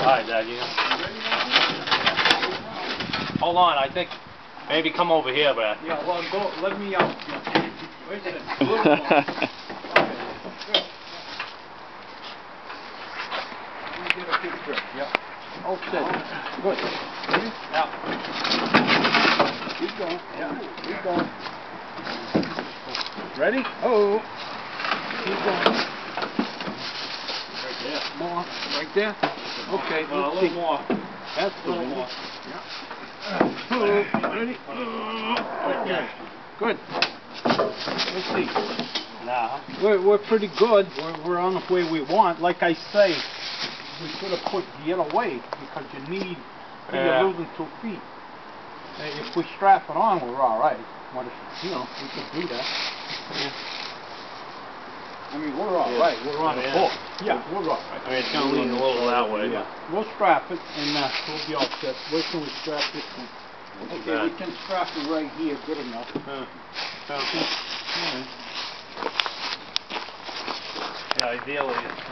Alright, Dad, you hold on, I think maybe come over here, Brad. Yeah, well, go, let me out. Wait a second. Okay, good. Let me get a picture. Yeah. Okay. Good. Ready? Yeah. Keep going. Yeah. Keep going. Ready? Oh. Keep going. Right there. More. Right there? Okay. A Let's little see. more. That's A little good. more. Yeah. Ready? Okay. Good. Let's see. Nah. We're pretty good. We're on the way we want. Like I say, we should have put the other way because you need. You're losing 2 feet. If we strap it on, we're all right. What if, we could do that. Yeah. I mean, we're all right. We're on the boat. Yeah, we're all right. I mean, it's gonna lean a little that way. Yeah. We'll strap it and we'll be all set. Where can we strap this one? Okay, we can strap it right here. Good enough. Yeah, ideally it's